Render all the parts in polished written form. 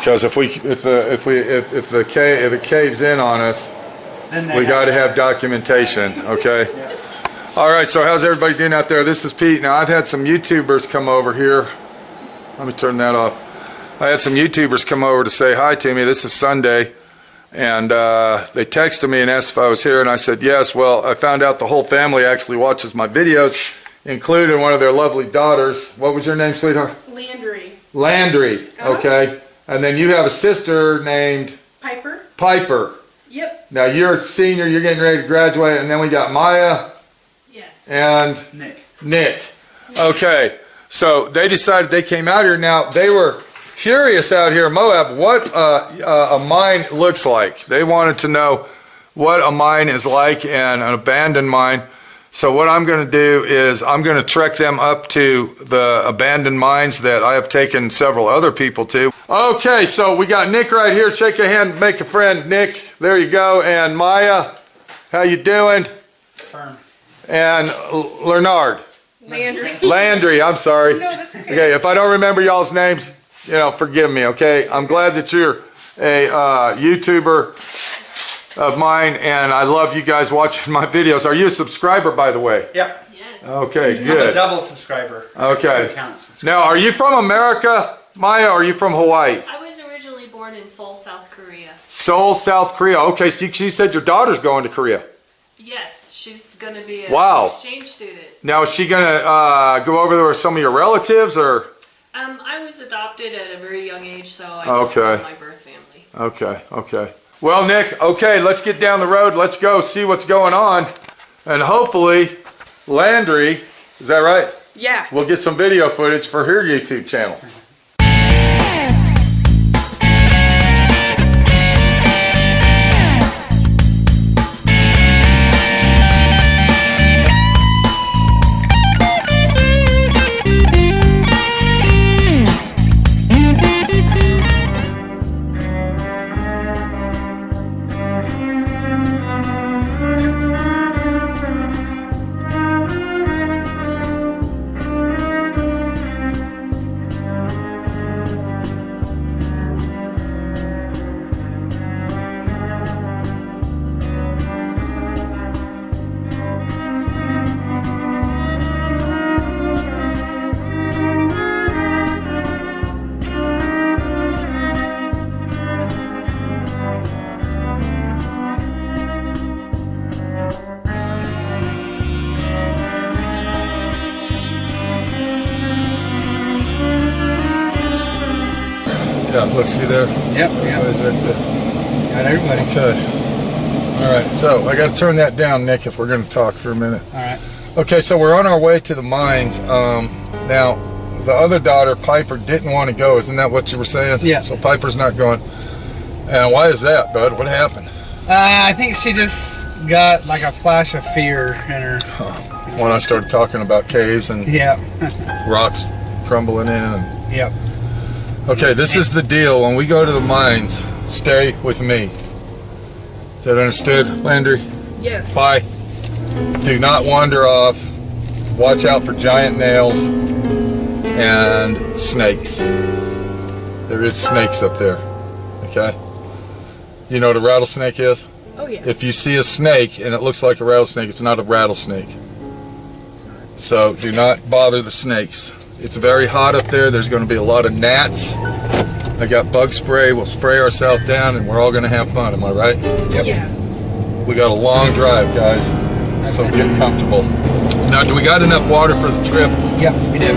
Because if it caves in on us, we got to have documentation. Okay. Yeah. All right. So how's everybody doing out there? This is Pete. Now I've had some YouTubers come over here. Let me turn that off. I had some YouTubers come over to say hi to me. This is Sunday, and they texted me and asked if I was here, and I said yes. Well, I found out the whole family actually watches my videos, including one of their lovely daughters. What was your name, sweetheart? Landry. Landry. Okay. And then you have a sister named Piper. Piper. Yep. Now you're a senior, you're getting ready to graduate, and then we got Maya. Yes. And Nick. Okay. So they decided they came out here. Now they were curious out here in Moab what a mine looks like. They wanted to know what a mine is like, and an abandoned mine. So what I'm going to do is I'm going to trek them up to the abandoned mines that I have taken several other people to. Okay, so we got Nick right here. Shake a hand, make a friend. Nick, there you go. And Maya, how you doing? Firm. And Leonard. Landry, I'm sorry. No, that's okay. Okay, if I don't remember y'all's names, forgive me, okay? I'm glad that you're a YouTuber of mine, and I love you guys watching my videos. Are you a subscriber, by the way? Yep. Yes. Okay, I'm good. a double subscriber. Okay. 2 accounts. Now, are you from America, Maya, or are you from Hawaii? I was originally born in Seoul, South Korea. Seoul, South Korea. Okay, so she said your daughter's going to Korea. Yes, she's going to be an Wow. exchange student. Now, is she going to go over there with some of your relatives, or? I was adopted at a very young age, so I Okay. don't know my birth family. Okay. Well, Nick, okay, let's get down the road. Let's go see what's going on. And hopefully, Landry, is that right? Yeah. We'll get some video footage for her YouTube channel. Yeah, look, see there? Yep. Everybody's right there. Got everybody. Okay. All right, so I got to turn that down, Nick, if we're going to talk for a minute. All right. Okay, so we're on our way to the mines. Now, the other daughter, Piper, didn't want to go. Isn't that what you were saying? Yeah. So Piper's not going. And why is that, bud? What happened? I think she just got like a flash of fear in her. When I started talking about caves and Yeah. rocks crumbling in. And... Yep. Okay, this is the deal. When we go to the mines, stay with me. Is that understood, Landry? Yes. Bye. Do not wander off. Watch out for giant nails and snakes. There is snakes up there. Okay? You know what a rattlesnake is? Oh, yeah. If you see a snake and it looks like a rattlesnake, it's not a rattlesnake. So do not bother the snakes. It's very hot up there. There's going to be a lot of gnats. I got bug spray. We'll spray ourselves down and we're all going to have fun. Am I right? Yep. Yeah. We got a long drive, guys. So get comfortable. Now, do we got enough water for the trip? Yep, we do.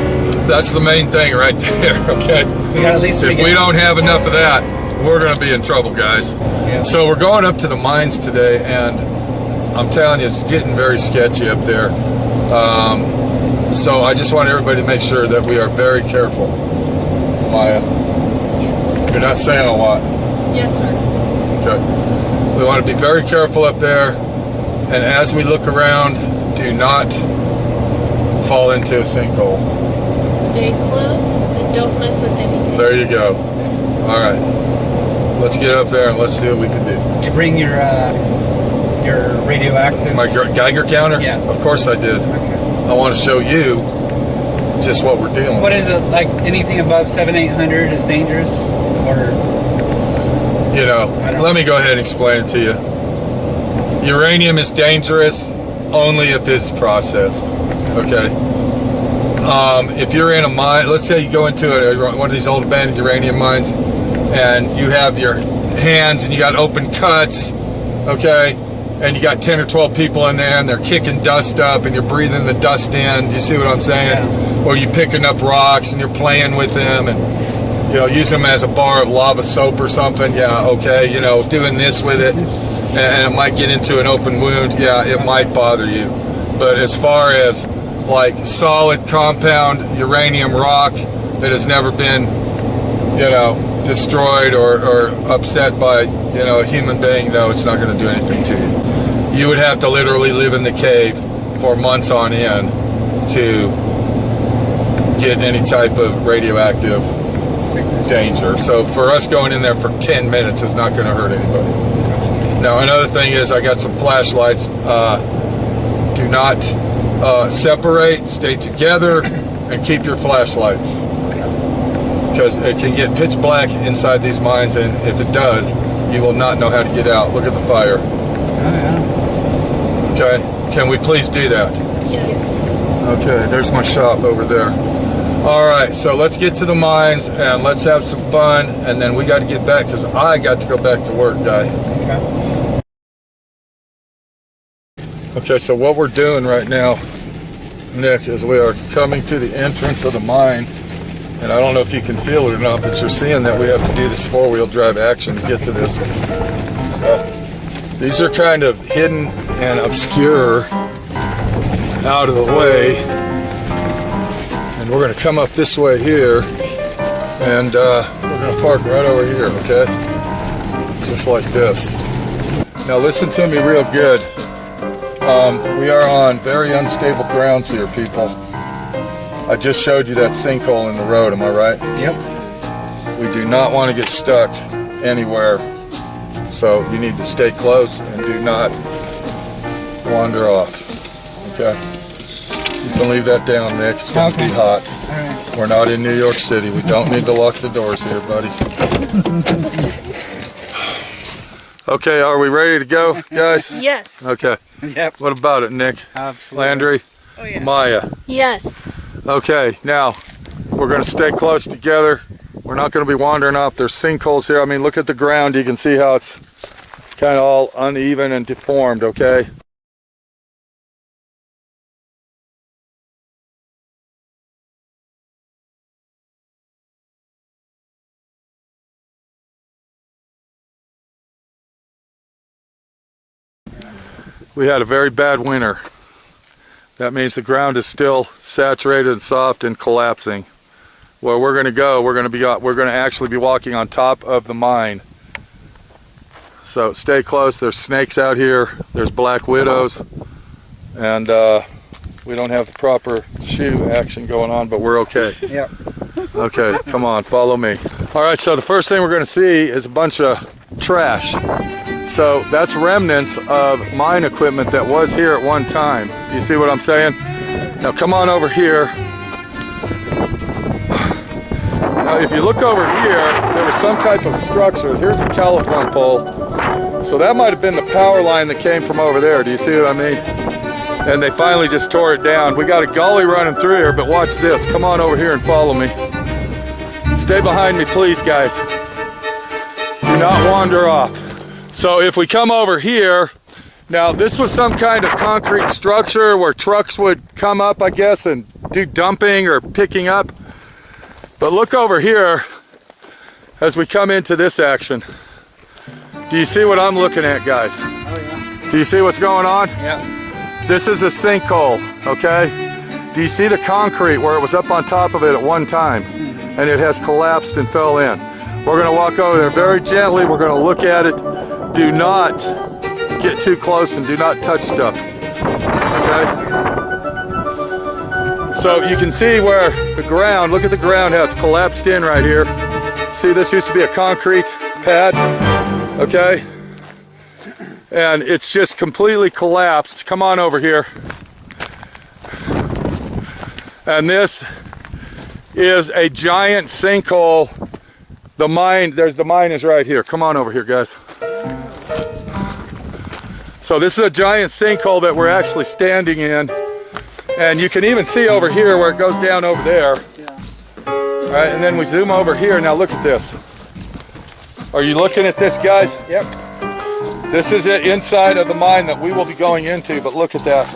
That's the main thing right there, okay? We got at least. If we don't have enough of that, we're going to be in trouble, guys. Yeah. So we're going up to the mines today, and I'm telling you, it's getting very sketchy up there. So I just want everybody to make sure that we are very careful. Maya, Yes. you're not saying a lot. Yes, sir. Okay. We want to be very careful up there, and as we look around, do not fall into a sinkhole. Stay close and don't mess with anything. There you go. All right. Let's get up there and let's see what we can do. Did you bring your radioactive? My Geiger counter? Yeah. Of course I did. Okay. I want to show you just what we're dealing with. What is it, like anything above 700-800 is dangerous? Or You know, let me go ahead and explain it to you. Uranium is dangerous only if it's processed. Okay. If you're in a mine, let's say you go into one of these old abandoned uranium mines, and you have your hands and you got open cuts, okay, and you got 10 or 12 people in there and they're kicking dust up and you're breathing the dust in. Do you see what I'm saying? Yeah. Or you picking up rocks and you're playing with them and, you know, use them as a bar of lava soap or something. Yeah, okay, you know, doing this with it, and it might get into an open wound. Yeah, it might bother you. But as far as like solid compound uranium rock that has never been, you know, destroyed or upset by, you know, a human being, no, it's not going to do anything to you. You would have to literally live in the cave for months on end to get any type of radioactive danger. So for us going in there for 10 minutes is not going to hurt anybody. Now, another thing is I got some flashlights. Do not separate, stay together, and keep your flashlights, because it can get pitch black inside these mines, and if it does, you will not know how to get out. Look at the fire. Oh, yeah. Okay, can we please do that? Yes. Okay, there's my shop over there. All right, so let's get to the mines and let's have some fun, and then we got to get back because I got to go back to work, guy. Okay. Okay, so what we're doing right now, Nick, is we are coming to the entrance of the mine, and I don't know if you can feel it or not, but you're seeing that we have to do this four-wheel drive action to get to this. So these are kind of hidden and obscure, out of the way, and we're going to come up this way here, and we're going to park right over here, okay? Just like this. Now listen to me real good. We are on very unstable grounds here, people. I just showed you that sinkhole in the road, am I right? Yep. We do not want to get stuck anywhere, so you need to stay close and do not wander off, okay? You can leave that down, Nick. It's going to be hot. All right. We're not in New York City. We don't need to lock the doors here, buddy. Okay, are we ready to go, guys? Yes. Okay. Yep. What about it, Nick? Absolutely. Landry? Oh, yeah. Maya? Yes. Okay, now we're going to stay close together. We're not going to be wandering off. There's sinkholes here. I mean, look at the ground. You can see how it's kind of all uneven and deformed, okay? We had a very bad winter. That means the ground is still saturated and soft and collapsing. Where we're going to go, we're going to actually be walking on top of the mine. So stay close. There's snakes out here. There's black widows, and we don't have the proper shoe action going on, but we're okay. Yep. Okay, come on, follow me. All right, so the first thing we're going to see is a bunch of trash. So that's remnants of mine equipment that was here at one time. Do you see what I'm saying? Now come on over here. Now if you look over here, there was some type of structure. Here's a telephone pole. So that might have been the power line that came from over there. Do you see what I mean? And they finally just tore it down. We got a gully running through here, but watch this. Come on over here and follow me. Stay behind me, please, guys. Do not wander off. So if we come over here, now this was some kind of concrete structure where trucks would come up, I guess, and do dumping or picking up. But look over here as we come into this action. Do you see what I'm looking at, guys? Oh, yeah. Do you see what's going on? Yep. This is a sinkhole, okay? Do you see the concrete where it was up on top of it at one time and it has collapsed and fell in? We're gonna walk over there very gently. We're gonna look at it. Do not get too close and do not touch stuff, okay? So you can see where the ground, look at the ground, how it's collapsed in right here. See, this used to be a concrete pad, okay? And it's just completely collapsed. Come on over here. And this is a giant sinkhole The mine is right here. Come on over here, guys. So this is a giant sinkhole that we're actually standing in. And you can even see over here where it goes down over there. All right, and then we zoom over here. Now look at this. Are you looking at this, guys? Yep. This is it inside of the mine that we will be going into, but look at that.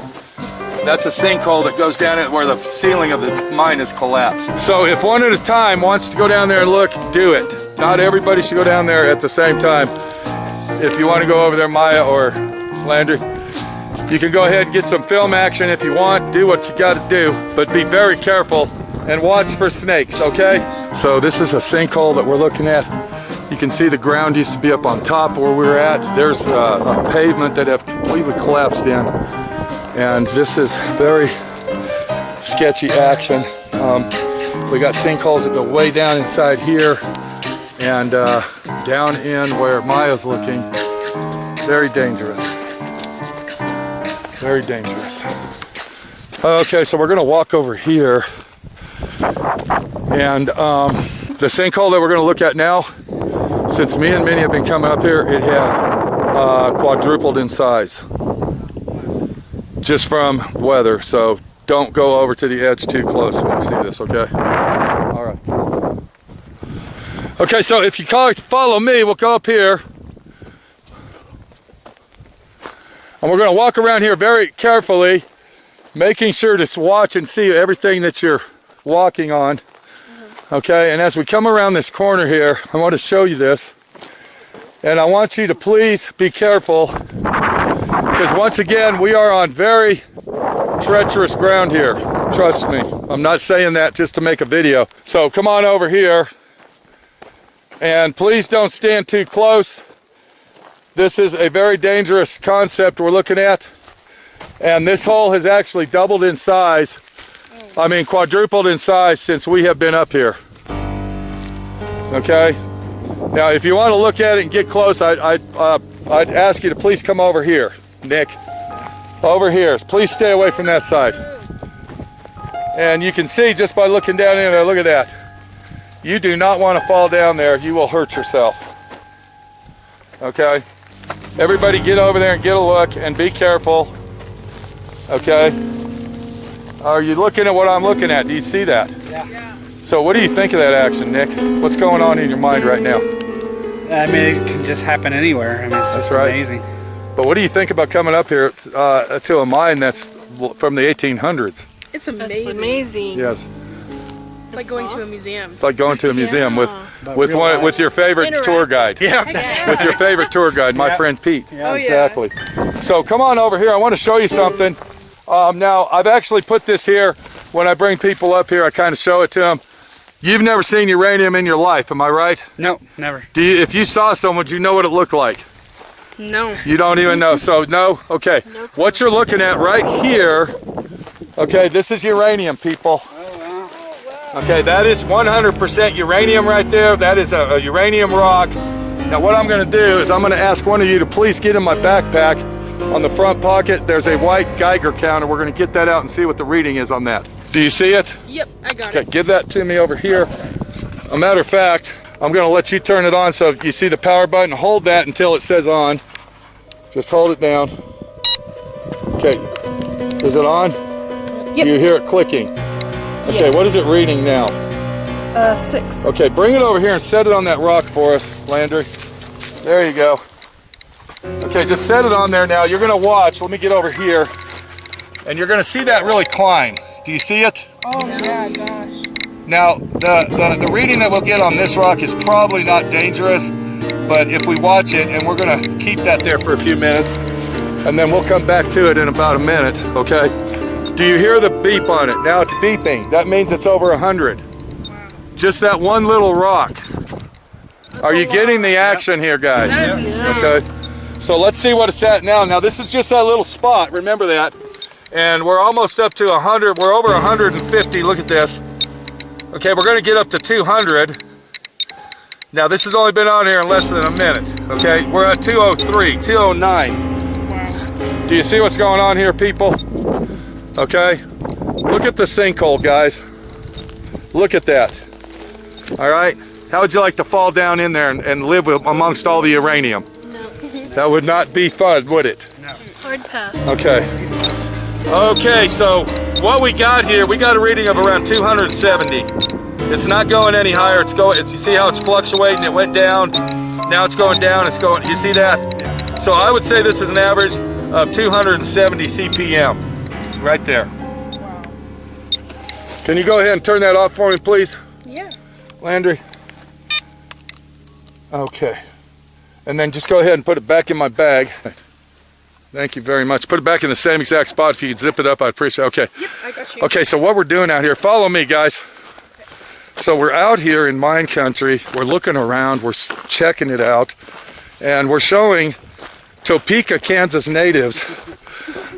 That's a sinkhole that goes down where the ceiling of the mine is collapsed. So if one at a time wants to go down there and look, do it. Not everybody should go down there at the same time. If you want to go over there, Maya or Landry, you can go ahead and get some film action if you want. Do what you got to do, but be very careful and watch for snakes, okay? So this is a sinkhole that we're looking at. You can see the ground used to be up on top where we were at. There's a pavement that have completely collapsed in. And this is very sketchy action. We got sinkholes that go way down inside here and down in where Maya's looking. Very dangerous. Very dangerous. Okay, so we're gonna walk over here. And the sinkhole that we're gonna look at now, since me and Minnie have been coming up here, it has quadrupled in size. Just from weather, so don't go over to the edge too close when you see this, okay? All right. Okay, so if you follow me, we'll go up here. And we're gonna walk around here very carefully, making sure to watch and see everything that you're walking on. Okay, and as we come around this corner here, I want to show you this. And I want you to please be careful, because once again, we are on very treacherous ground here. Trust me. I'm not saying that just to make a video. So come on over here. And please don't stand too close. This is a very dangerous concept we're looking at. And this hole has actually doubled in size. I mean, quadrupled in size since we have been up here. Okay? Now, if you want to look at it and get close, I'd ask you to please come over here. Nick, over here. Please stay away from that side. And you can see just by looking down in there, look at that. You do not want to fall down there. You will hurt yourself. Okay? Everybody get over there and get a look and be careful. Okay? Are you looking at what I'm looking at? Do you see that? Yeah. So what do you think of that action, Nick? What's going on in your mind right now? I mean, it can just happen anywhere. I mean, it's just amazing. But what do you think about coming up here to a mine that's from the 1800s? It's amazing. That's amazing. Yes. It's like going to a museum. It's like going to a museum with your favorite tour guide. Yeah, that's With your favorite tour guide, my friend Pete. Yeah. Oh, yeah. Exactly. So come on over here. I want to show you something. Now, I've actually put this here. When I bring people up here, I kind of show it to them. You've never seen uranium in your life, am I right? No, never. If you saw some, would you know what it looked like? No. You don't even know. So no? Okay. What you're looking at right here, okay, this is uranium, people. Okay, that is 100% uranium right there. That is a uranium rock. Now what I'm going to do is I'm going to ask one of you to please get in my backpack. On the front pocket, there's a white Geiger counter. We're going to get that out and see what the reading is on that. Do you see it? Yep, I got Okay, it. give that to me over here. A matter of fact, I'm going to let you turn it on so you see the power button. Hold that until it says on. Just hold it down. Okay, is it on? Yep. You hear it clicking. Okay, what is it reading now? 6. Okay, bring it over here and set it on that rock for us, Landry. There you go. Okay, just set it on there now. You're going to watch. Let me get over here. And you're going to see that really climb. Do you see it? Oh, yeah, gosh. Now, the reading that we'll get on this rock is probably not dangerous, but if we watch it, and we're going to keep that there for a few minutes, and then we'll come back to it in about a minute, okay? Do you hear the beep on it? Now it's beeping. That means it's over 100. Just that one little rock. Are you getting the action here, guys? That is insane. Okay. So let's see what it's at now. Now this is just that little spot, remember that. And we're almost up to 100, we're over 150, look at this. Okay, we're gonna get up to 200. Now this has only been on here in less than a minute, okay? We're at 203, 209. Wow. Do you see what's going on here, people? Okay, look at the sinkhole, guys. Look at that, all right? How would you like to fall down in there and live amongst all the uranium? No. That would not be fun, would it? Hard pass. Okay. Okay, so what we got here, we got a reading of around 270. It's not going any higher. It's you see how it's fluctuating? It went down. Now it's going down. It's going. You see that? So I would say this is an average of 270 CPM, right there. Wow. Can you go ahead and turn that off for me, please, Yeah. Landry? Okay. And then just go ahead and put it back in my bag. Thank you very much. Put it back in the same exact spot. If you could zip it up, I'd appreciate it. Okay. Yep, I got you. Okay, so what we're doing out here, follow me, guys. So we're out here in mine country. We're looking around. We're checking it out. And we're showing Topeka, Kansas natives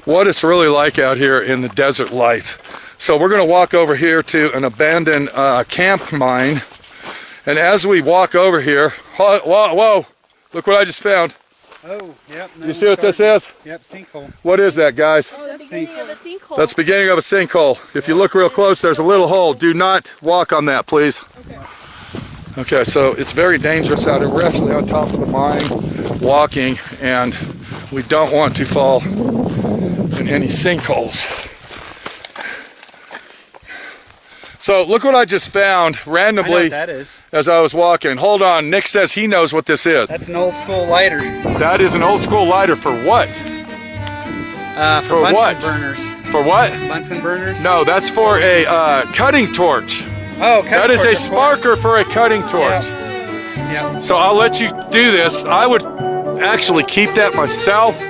what it's really like out here in the desert life. So we're going to walk over here to an abandoned camp mine. And as we walk over here, whoa, look what I just found. Oh, yep. You see what this is? Yep, sinkhole. What is that, guys? Oh, the beginning of a sinkhole. That's the beginning of a sinkhole. If you look real close, there's a little hole. Do not walk on that, please. Okay, so it's very dangerous out here. We're actually on top of the mine walking, and we don't want to fall in any sinkholes. So look what I just found randomly I know what that is. as I was walking. Hold on, Nick says he knows what this is. That's an old school lighter. That is an old school lighter for what? For Bunsen what? burners. For what? Bunsen burners? No, that's for a cutting torch. Oh, That is a sparker for a cutting torch. Yep. So I'll let you do this. I would actually keep that myself,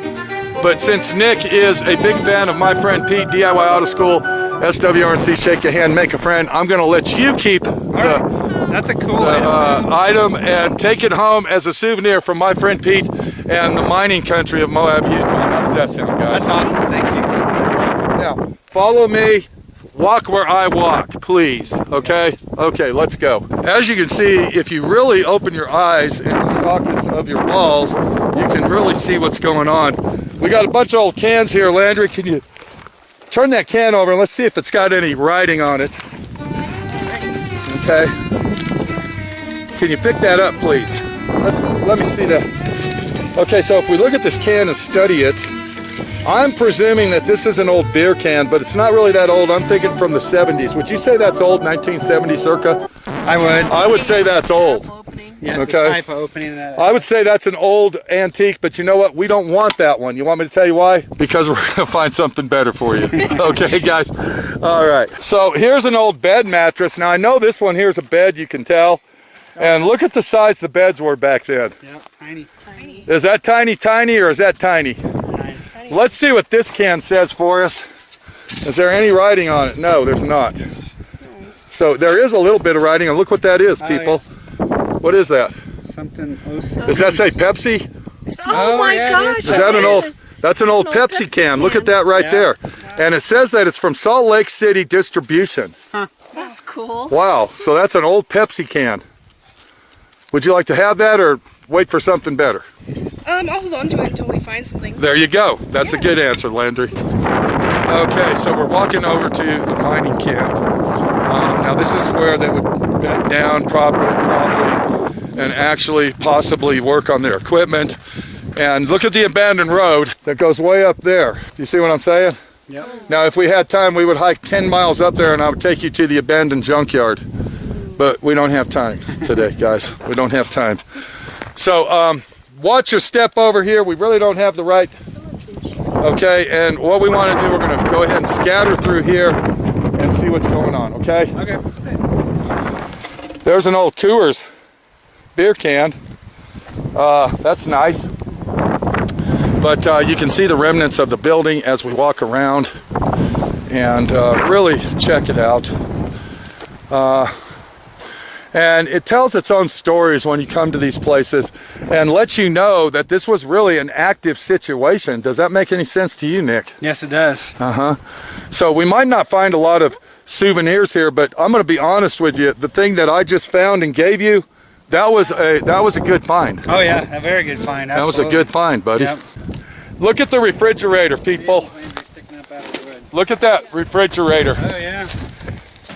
but since Nick is a big fan of my friend Pete, DIY Auto School, SWRC, shake your hand, make a friend, I'm going to let you keep That's a cool item. item and take it home as a souvenir from my friend Pete and the mining country of Moab, Utah. How does that sound, guys? That's awesome. Thank you. Now, follow me. Walk where I walk, please. Okay? Okay, let's go. As you can see, if you really open your eyes in the sockets of your walls, you can really see what's going on. We got a bunch of old cans here. Landry, can you turn that can over and let's see if it's got any writing on it. Okay. Can you pick that up, please? Let me see that. Okay, so if we look at this can and study it, I'm presuming that this is an old beer can, but it's not really that old. I'm thinking from the 70s. Would you say that's old, 1970 circa? I would. I would say that's old. Yeah, it's Okay. a type of opening that. I would say that's an old antique, but you know what? We don't want that one. You want me to tell you why? Because we're going to find something better for you. Okay, guys? All right. So here's an old bed mattress. Now, I know this one here's a bed, you can tell. And look at the size the beds were back then. Yep, tiny. Is that tiny, or is that tiny? Tiny. Let's see what this can says for us. Is there any writing on it? No, there's not. So there is a little bit of writing, and look what that is, people. What is that? Something. Does that say Pepsi? Oh my yeah, it gosh. is. Is that an old? is. That's an old Pepsi can. Look at that right Yeah. there. And it says that it's from Salt Lake City Distribution. That's cool. Wow. So that's an old Pepsi can. Would you like to have that or wait for something better? I'll hold on to it until we find something. There you go. That's a good answer, Landry. Okay, so we're walking over to the mining camp. Now this is where they would bed down properly, and actually possibly work on their equipment. And look at the abandoned road that goes way up there. Do you see what I'm saying? Yep. Now if we had time, we would hike 10 miles up there and I would take you to the abandoned junkyard. But we don't have time today, guys. We don't have time. So watch your step over here. We really don't have the right. Okay, and what we want to do, we're going to go ahead and scatter through here and see what's going on, okay? Okay. There's an old Coors beer can. That's nice. But you can see the remnants of the building as we walk around and really check it out. And it tells its own stories when you come to these places and lets you know that this was really an active situation. Does that make any sense to you, Nick? Yes, it does. So we might not find a lot of souvenirs here, but I'm going to be honest with you. The thing that I just found and gave you, that was a good find. Oh yeah, a very good find. That was a good find, buddy. Yep. Look at the refrigerator, people. Sticking up out of the wood. Look at that refrigerator. Oh yeah,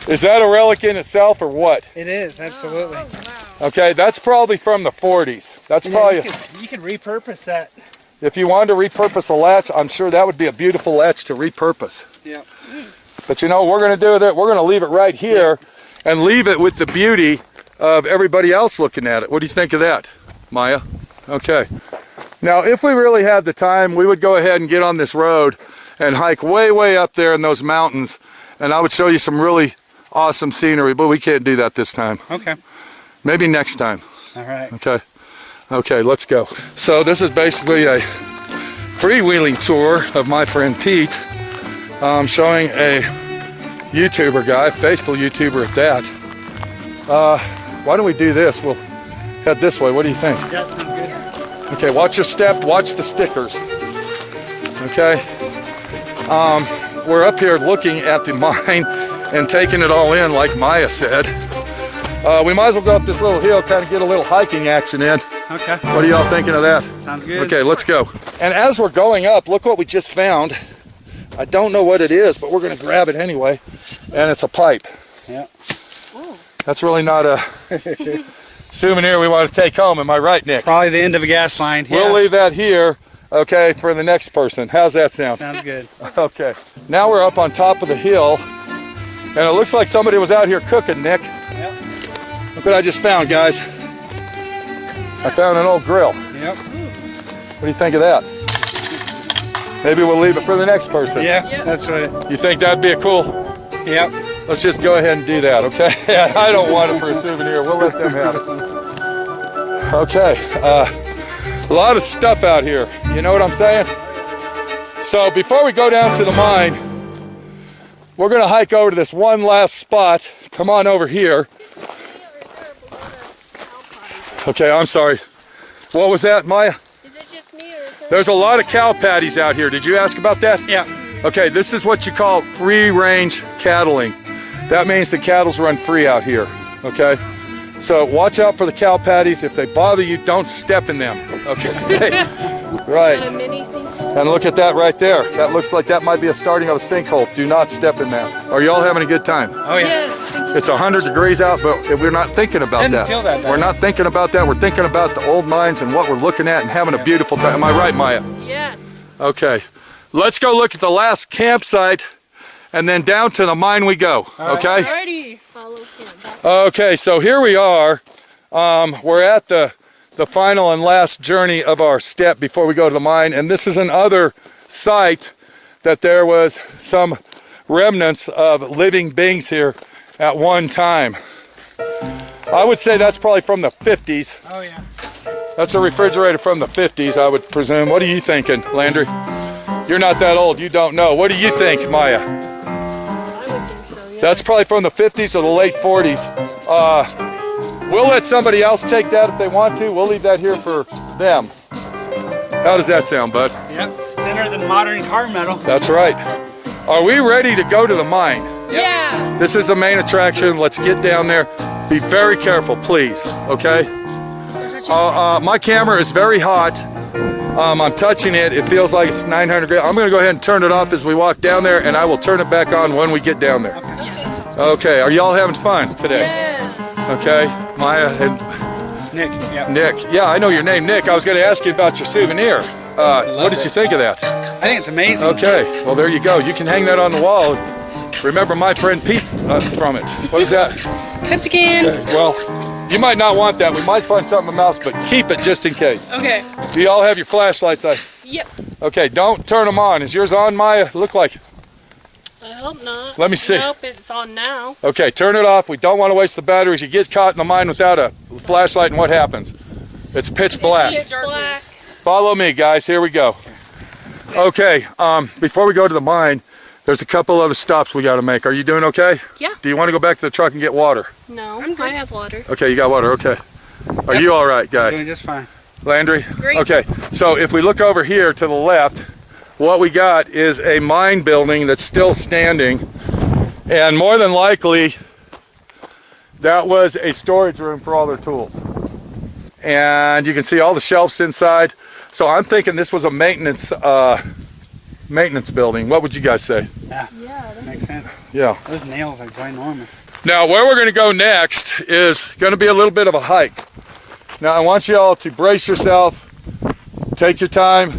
Is that a relic in itself or what? it is absolutely. Wow. Okay, that's probably from the 40s. That's probably, You could repurpose that. if you wanted to repurpose a latch, I'm sure that would be a beautiful latch to repurpose. Yeah. But you know what we're going to do with it? We're going to leave it right here and leave it with the beauty of everybody else looking at it. What do you think of that, Maya? Okay. Now, if we really had the time, we would go ahead and get on this road and hike way, way up there in those mountains, and I would show you some really awesome scenery, but we can't do that this time. Okay. Maybe next time. All right. Okay. Okay, let's go. So this is basically a freewheeling tour of my friend Pete, showing a YouTuber guy, faithful YouTuber at that. Why don't we do this? We'll head this way. What do you think? That sounds good. Okay, watch your step, watch the stickers. Okay. We're up here looking at the mine and taking it all in, like Maya said. We might as well go up this little hill, kind of get a little hiking action in. Okay. What are y'all thinking of that? Sounds good. Okay, let's go. And as we're going up, look what we just found. I don't know what it is, but we're going to grab it anyway. And it's a pipe. Yeah. That's really not a souvenir we want to take home. Am I right, Nick? Probably the end of a gas line. Yeah. We'll leave that here, okay, for the next person. How's that sound? Sounds good. Okay. Now we're up on top of the hill, and it looks like somebody was out here cooking, Nick. Yep. Look what I just found, guys. I found an old grill. Yep. What do you think of that? Maybe we'll leave it for the next person. Yeah, that's right. You think that'd be a cool? Yep. Let's just go ahead and do that, okay? I don't want it for a souvenir. We'll let them have it. Okay. A lot of stuff out here. You know what I'm saying? So before we go down to the mine, we're going to hike over to this one last spot. Come on over here. Okay, I'm sorry. What was that, Maya? Is it just me or is it? There's a lot of cow patties out here. Did you ask about that? Yeah. Okay, this is what you call free-range cattling. That means the cattle's run free out here, okay? So watch out for the cow patties. If they bother you, don't step in them, okay? Right. A mini sinkhole? And look at that right there. That looks like that might be a starting of a sinkhole. Do not step in that. Are you all having a good time? Oh yeah. Yes. It's 100 degrees out, but we're not thinking about Didn't that. feel that bad. We're not thinking about that. We're thinking about the old mines and what we're looking at and having a beautiful time. Am I right, Maya? Yes. Okay. Let's go look at the last campsite, and then down to the mine we go, okay? Alrighty. Follow him. Okay, so here we are. We're at the final and last journey of our step before we go to the mine, and this is another site that there was some remnants of living beings here at one time. I would say that's probably from the 50s. Oh yeah. That's a refrigerator from the 50s, I would presume. What are you thinking, Landry? You're not that old, you don't know. What do you think, Maya? I would think so, yeah. That's probably from the 50s or the late 40s. We'll let somebody else take that if they want to. We'll leave that here for them. How does that sound, bud? Yep. It's thinner than modern car metal. That's right. Are we ready to go to the mine? Yeah. This is the main attraction. Let's get down there. Be very careful, please, okay? My camera is very hot. I'm touching it. It feels like it's 900 degrees. I'm going to go ahead and turn it off as we walk down there, and I will turn it back on when we get down there. Okay, are y'all having fun today? Yes. Okay, Maya and Nick. Yeah. Nick. Yeah, I know your name, Nick. I was going to ask you about your souvenir. What did you think of that? I think it's amazing. Okay, well, there you go. You can hang that on the wall. Remember my friend Pete from it. What is that? Pepsi can. Well, you might not want that. We might find something else, but keep it just in case. Okay. Do y'all have your flashlights? Yep. Okay, don't turn them on. Is yours on, Maya? Look like. I hope not. Let me see. Nope, it's on now. Okay, turn it off. We don't want to waste the batteries. You get caught in the mine without a flashlight, and what happens? It's pitch black. It's black. Follow me, guys. Here we go. Okay, before we go to the mine, there's a couple other stops we got to make. Are you doing okay? Yeah. Do you want to go back to the truck and get water? No, I have water. Okay, you got water. Okay. Are you all right, guy? Doing just fine. Landry? Great. Okay, so if we look over here to the left, what we got is a mine building that's still standing, and more than likely that was a storage room for all their tools. And you can see all the shelves inside. So I'm thinking this was a maintenance building. What would you guys say? Yeah. Yeah, Makes makes sense. Yeah. Those nails are ginormous. Now, where we're going to go next is going to be a little bit of a hike. Now, I want you all to brace yourself. Take your time.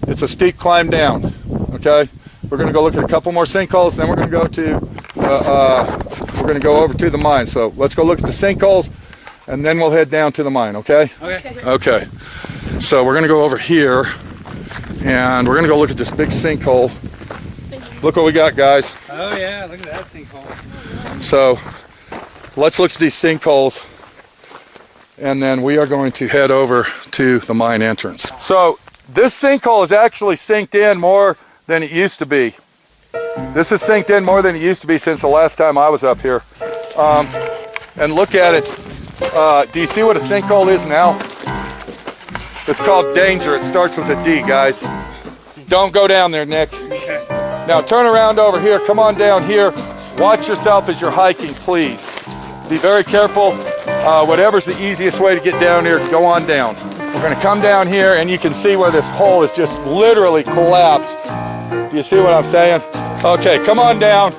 It's a steep climb down, okay? We're going to go look at a couple more sinkholes, then we're going to go to, we're going to go over to the mine. So let's go look at the sinkholes, and then we'll head down to the mine, okay? Okay. Okay. So we're going to go over here, and we're going to go look at this big sinkhole. Look what we got, guys. Oh yeah, look at that sinkhole. So let's look at these sinkholes, and then we are going to head over to the mine entrance. So this sinkhole is actually sinked in more than it used to be. This is sinked in more than it used to be since the last time I was up here. And look at it. Do you see what a sinkhole is now? It's called danger. It starts with a D, guys. Don't go down there, Nick. Okay. Now turn around over here. Come on down here. Watch yourself as you're hiking, please. Be very careful. Whatever's the easiest way to get down here, go on down. We're going to come down here, and you can see where this hole is just literally collapsed. Do you see what I'm saying? Okay, come on down.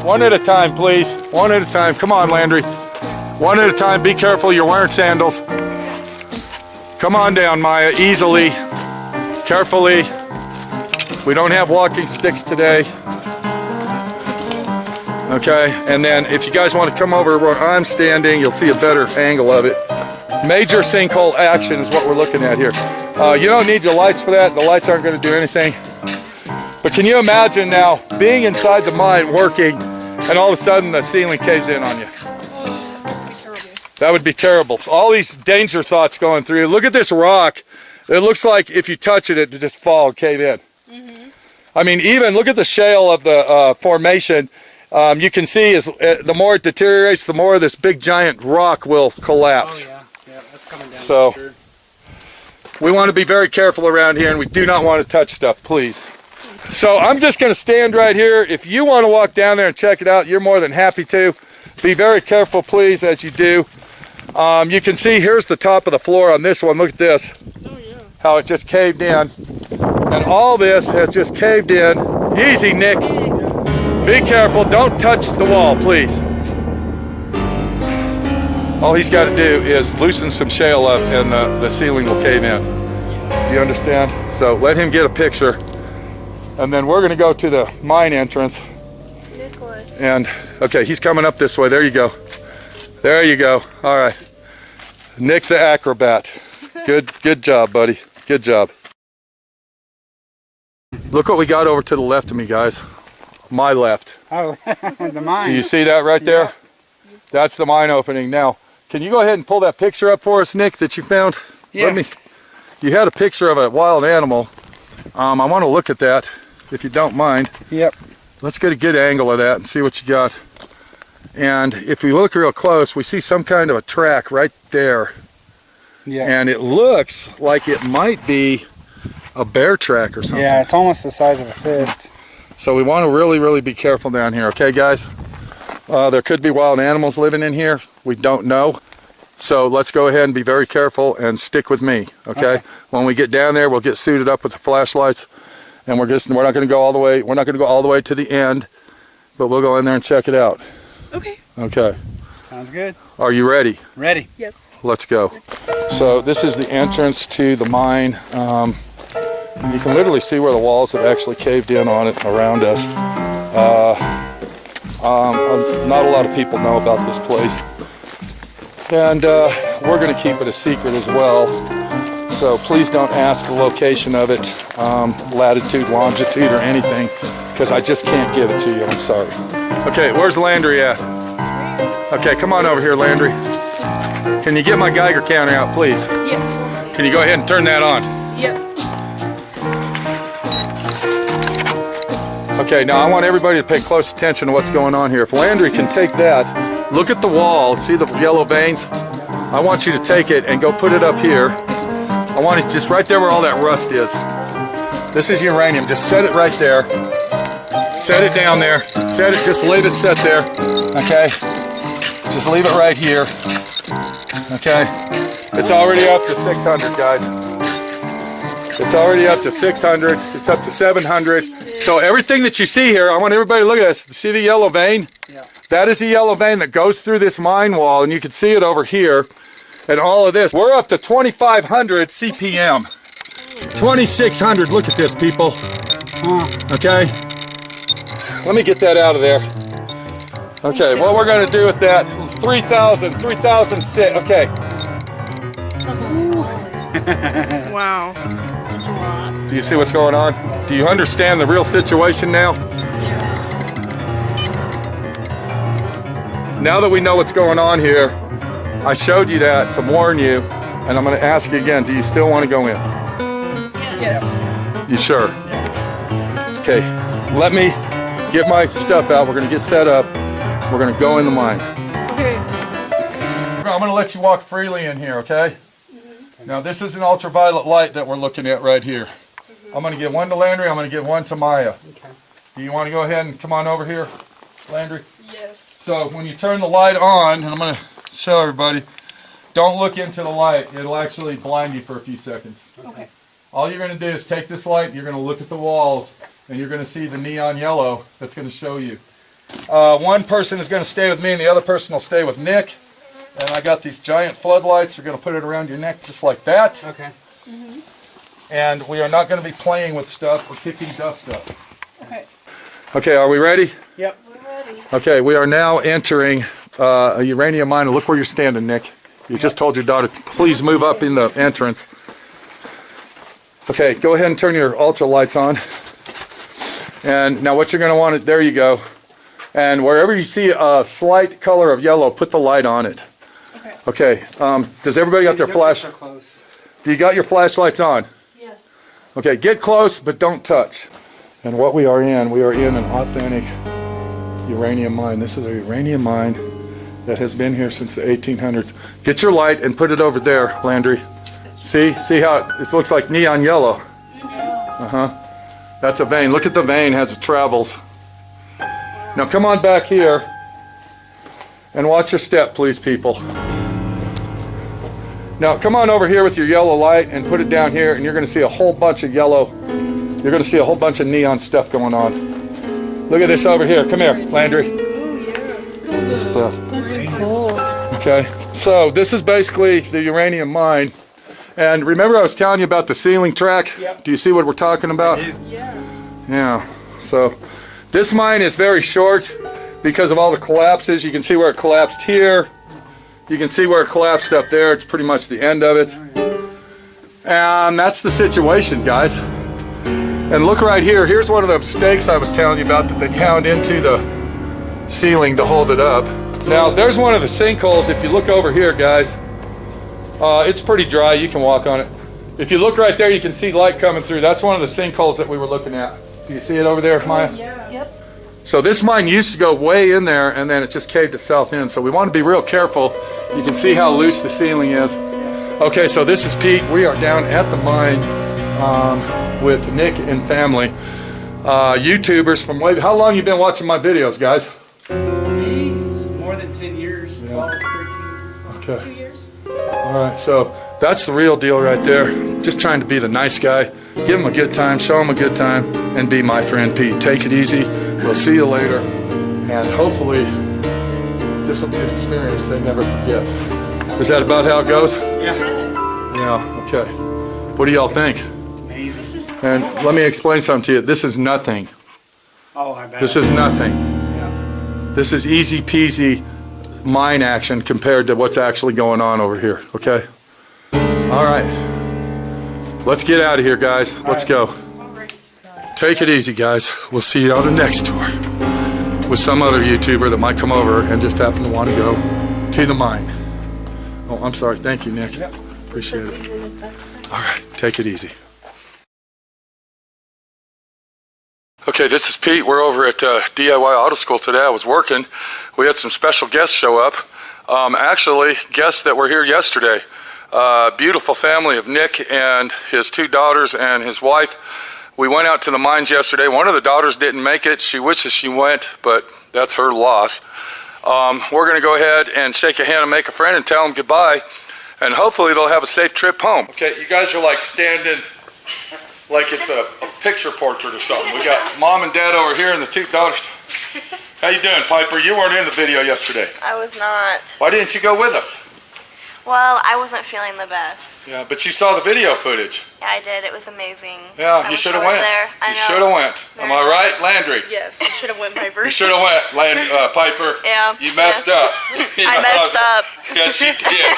One at a time, please. One at a time. Come on, Landry. One at a time. Be careful. You're wearing sandals. Come on down, Maya. Easily. Carefully. We don't have walking sticks today. Okay, and then if you guys want to come over where I'm standing, you'll see a better angle of it. Major sinkhole action is what we're looking at here. You don't need your lights for that. The lights aren't going to do anything. But can you imagine now being inside the mine working, and all of a sudden the ceiling caves in on you? That would be terrible. All these danger thoughts going through. Look at this rock. It looks like if you touch it, it would just fall and cave in. I mean, even look at the shale of the formation. You can see as the more it deteriorates, the more this big giant rock will collapse. Oh yeah, yeah, that's coming down. So for sure. we want to be very careful around here, and we do not want to touch stuff, please. So I'm just going to stand right here. If you want to walk down there and check it out, you're more than happy to. Be very careful, please, as you do. You can see here's the top of the floor on this one. Look at this. Oh, yeah. How it just caved in. And all this has just caved in. Easy, Nick. Be careful. Don't touch the wall, please. All he's got to do is loosen some shale up, and the ceiling will cave in. Do you understand? So let him get a picture. And then we're going to go to the mine entrance. Nicholas. And, okay, he's coming up this way. There you go. There you go. All right. Nick the acrobat. Good job, buddy. Good job. Look what we got over to the left of me, guys. My left. Oh, the mine. Do you see that right there? Yeah. That's the mine opening. Now, can you go ahead and pull that picture up for us, Nick, that you found? Yeah. You had a picture of a wild animal. I want to look at that, if you don't mind. Yep. Let's get a good angle of that and see what you got. And if we look real close, we see some kind of a track right there. Yeah. And it looks like it might be a bear track or something. Yeah, it's almost the size of a fist. So we want to really, really be careful down here, okay, guys? There could be wild animals living in here. We don't know. So let's go ahead and be very careful and stick with me, okay? When we get down there, we'll get suited up with the flashlights, and we're not going to go all the way. We're not going to go all the way to the end, but we'll go in there and check it out. Okay. Okay. Sounds good. Are you ready? Ready. Yes. Let's go. So this is the entrance to the mine. You can literally see where the walls have actually caved in on it around us. Not a lot of people know about this place. And we're going to keep it a secret as well. So please don't ask the location of it, latitude, longitude, or anything, because I just can't give it to you. I'm sorry. Okay, where's Landry at? Okay, come on over here, Landry. Can you get my Geiger counter out, please? Yes. Can you go ahead and turn that on? Yep. Okay, now I want everybody to pay close attention to what's going on here. If Landry can take that, look at the wall, see the yellow veins? I want you to take it and go put it up here. I want it just right there where all that rust is. This is uranium, just set it right there. Set it down there, set it, just leave it set there, okay? Just leave it right here, okay? It's already up to 600, guys. It's already up to 600. It's up to 700. So everything that you see here, I want everybody to look at this. See the yellow vein? Yeah. That is a yellow vein that goes through this mine wall, and you can see it over here. And all of this. We're up to 2,500 CPM. 2,600. Look at this, people. Okay. Let me get that out of there. Okay, what we're going to do with that is 3,000, 3,006. Okay. Wow. That's a lot. Do you see what's going on? Do you understand the real situation now? Now that we know what's going on here, I showed you that to warn you, and I'm going to ask you again, do you still want to go in? Yes. You sure? Okay, let me get my stuff out. We're going to get set up. We're going to go in the mine. Okay. I'm going to let you walk freely in here, okay? Now this is an ultraviolet light that we're looking at right here. I'm going to give one to Landry, I'm going to give one to Maya. Okay. Do you want to go ahead and come on over here, Landry? Yes. So when you turn the light on, and I'm going to show everybody, don't look into the light. It'll actually blind you for a few seconds. Okay. All you're going to do is take this light, you're going to look at the walls, and you're going to see the neon yellow that's going to show you. One person is going to stay with me, and the other person will stay with Nick. And I got these giant floodlights. We're going to put it around your neck just like that. Okay. And we are not going to be playing with stuff or kicking dust up. Okay. Okay, are we ready? Yep. We're ready. Okay, we are now entering a uranium mine. Look where you're standing, Nick. You just told your daughter, please move up in the entrance. Okay, go ahead and turn your ultra lights on. And now what you're going to want, there you go. And wherever you see a slight color of yellow, put the light on it. Okay. Okay, does everybody got their flash? So close. Do you got your flashlights on? Yes. Okay, get close, but don't touch. And what we are in an authentic uranium mine. This is a uranium mine that has been here since the 1800s. Get your light and put it over there, Landry. See how it looks like neon yellow? That's a vein. Look at the vein as it travels. Now come on back here and watch your step, please, people. Now come on over here with your yellow light and put it down here, and you're going to see a whole bunch of yellow. You're going to see a whole bunch of neon stuff going on. Look at this over here. Come here, Landry. That's cool. Okay, so this is basically the uranium mine. And remember I was telling you about the ceiling track? Yep. Do you see what we're talking about? Yeah. So this mine is very short because of all the collapses. You can see where it collapsed here. You can see where it collapsed up there. It's pretty much the end of it. And that's the situation, guys. And look right here. Here's one of the stakes I was telling you about that they pound into the ceiling to hold it up. Now, there's one of the sinkholes. If you look over here, guys, it's pretty dry. You can walk on it. If you look right there, you can see light coming through. That's one of the sinkholes that we were looking at. Do you see it over there, Maya? Yep. So this mine used to go way in there, and then it just caved itself in. So we want to be real careful. You can see how loose the ceiling is. Okay, so this is Pete. We are down at the mine with Nick and family. YouTubers from way... How long you been watching my videos, guys? Me, more than 10 years, 12, 13. Okay. 2 years. All right, so that's the real deal right there. Just trying to be the nice guy. Give them a good time, show them a good time, and be my friend Pete. Take it easy. We'll see you later. And hopefully, this will be an experience they never forget. Is that about how it goes? Yeah. Yeah, okay. What do y'all think? Amazing. This is cool. And let me explain something to you. This is nothing. Oh, I bet. This is nothing. Yeah. This is easy peasy mine action compared to what's actually going on over here, okay? All right. Let's get out of here, guys. Let's go. Take it easy, guys. We'll see you on the next tour with some other YouTuber that might come over and just happen to want to go to the mine. Oh, I'm sorry. Thank you, Nick. Appreciate it. All right. Take it easy. Okay, this is Pete. We're over at DIY Auto School today. I was working. We had some special guests show up. Actually, guests that were here yesterday. Beautiful family of Nick and his 2 daughters and his wife. We went out to the mines yesterday. One of the daughters didn't make it. She wishes she went, but that's her loss. We're going to go ahead and shake a hand and make a friend and tell them goodbye. And hopefully they'll have a safe trip home. Okay, you guys are like standing like it's a picture portrait or something. We got mom and dad over here and the two daughters. How you doing, Piper? You weren't in the video yesterday. I was not. Why didn't you go with us? Well, I wasn't feeling the best. Yeah, but you saw the video footage. Yeah, I did. It was amazing. Yeah, I you wish should I have was went. there. I You know. should have went. Am I right, Landry? Yes, you should have went Piper. You should have went, Piper. Yeah. You messed up. I messed up. Yes, you did.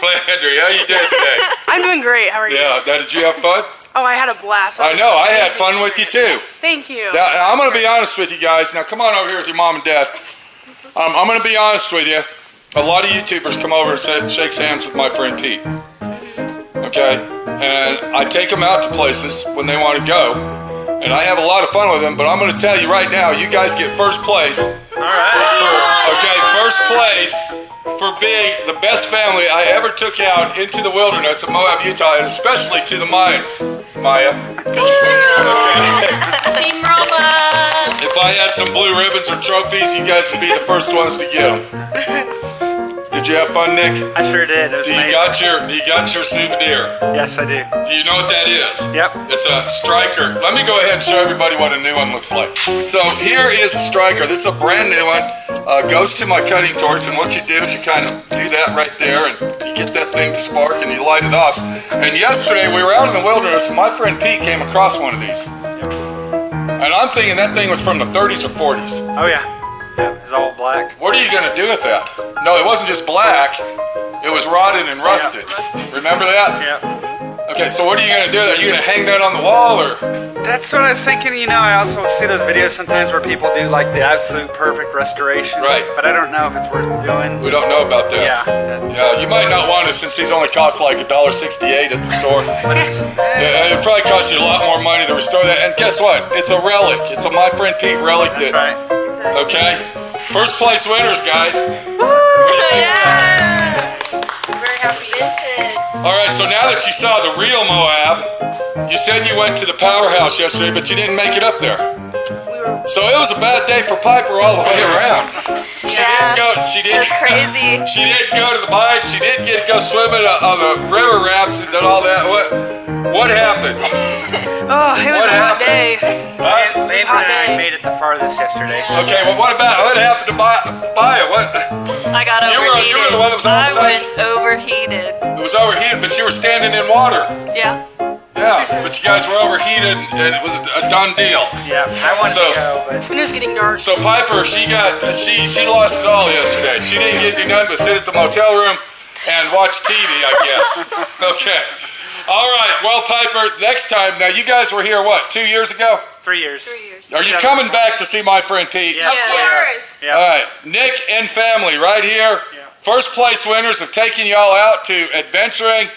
Landry, how you doing today? I'm doing great. How are you? Yeah, now did you have fun? Oh, I had a blast. I know, I had fun with you too. Thank you. Now, I'm going to be honest with you guys. Now, come on over here with your mom and dad. I'm going to be honest with you. A lot of YouTubers come over and shakes hands with my friend Pete. Okay? And I take them out to places when they want to go. And I have a lot of fun with them, but I'm going to tell you right now, you guys get first place. All right. Okay, first place for being the best family I ever took out into the wilderness of Moab, Utah, and especially to the mines, Maya. Okay. Team roll up. If I had some blue ribbons or trophies, you guys would be the first ones to get them. Did you have fun, Nick? I sure did. It was Do you got your souvenir? Yes, I do. Do you know what that is? Yep. It's a striker. Let me go ahead and show everybody what a new one looks like. So here is the striker. This is a brand new one. Goes to my cutting torch, and what you do is you kind of do that right there, and you get that thing to spark, and you light it up. And yesterday we were out in the wilderness, and my friend Pete came across one of these. And I'm thinking that thing was from the 30s or 40s. Oh yeah. Yep. It's all black. What are you going to do with that? No, it wasn't just black. It was rotted and rusted. Remember that? Yep. Okay, so what are you going to do? Are you going to hang that on the wall, or? That's what I was thinking. You know, I also see those videos sometimes where people do like the absolute perfect restoration. Right. But I don't know if it's worth doing. We don't know about that. Yeah. Yeah, you might not want to since these only cost like $1.68 at the store. But it's, Yeah, it'd probably cost you a lot more money to restore that. And guess what? It's a relic. It's a my friend Pete relic. that's right. Okay? First place winners, guys. Very happy. Vintage. All right, so now that you saw the real Moab, you said you went to the powerhouse yesterday, but you didn't make it up there. So it was a bad day for Piper all the way around. She didn't go. She didn't. It was crazy. She didn't go to the mine. She didn't get to go swimming on the river raft and all that. What happened? Oh, it was What a hot happened? day. Landry hot and I day. made it the farthest yesterday. Okay, well, what happened to Maya? What? I got You overheated. were the one that was on I site. was overheated. It was overheated, but you were standing in water. Yeah. Yeah, but you guys were overheated, and it was a done deal. Yeah. I wanted So- to go, but And it was getting dark. So Piper, she lost it all yesterday. She didn't get to do nothing but sit at the motel room and watch TV, I guess. Okay. All right. Well, Piper, next time. Now, you guys were here, what, 2 years ago? 3 years. 3 years. Are you coming back to see my friend Pete? Yeah. Of course. Yeah. All right. Nick and family right here. Yeah. First place winners have taken y'all out to adventuring.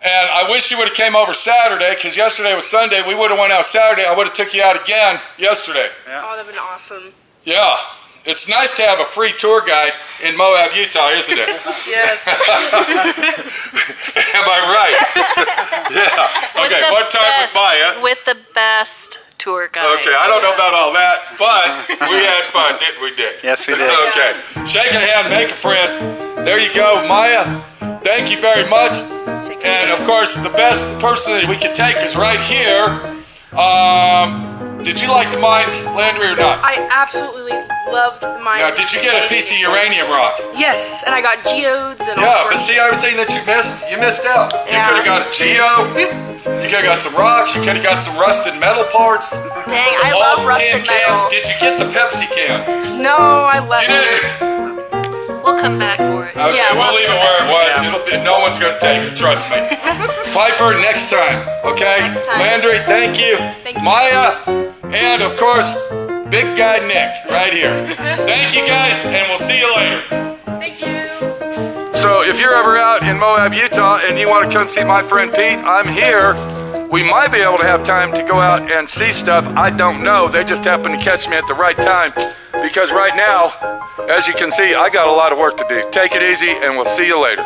And I wish you would have came over Saturday, because yesterday was Sunday. We would have went out Saturday. I would have took you out again yesterday. Oh, that'd been awesome. Yeah. It's nice to have a free tour guide in Moab, Utah, isn't it? Yes. Am I right? Yeah. With Okay, the one time with best- Maya. With the best tour guide. Okay, I don't know about all that, but we had fun, didn't we, Dick? Yes, we did. Okay. Shake a hand, make a friend. There you go, Maya. Thank you very much. And of course, the best person that we could take is right here. Did you like the mines, Landry, or not? I absolutely loved the mines. Now, did you get a piece of uranium rock? Yes, and I got geodes and all Yeah, but sorts. see everything that you missed? You missed out. You Yeah. could have got a geo. You could have got some rocks. You could have got some rusted metal parts. Dang, Some I love old rusted tin cans. metal. Did you get the Pepsi can? No, I left You it. didn't. We'll come back for it. Okay, Yeah, we'll leave it where it was. Yeah. It'll be, no one's gonna take it. Trust me. Piper, next time. Okay. Next time. Landry, thank you. Thank you. Maya, and of course, big guy Nick, right here. Thank you guys, and we'll see you later. Thank you. So if you're ever out in Moab, Utah, and you want to come see my friend Pete, I'm here. We might be able to have time to go out and see stuff. I don't know. They just happened to catch me at the right time, because right now, as you can see, I got a lot of work to do. Take it easy, and we'll see you later.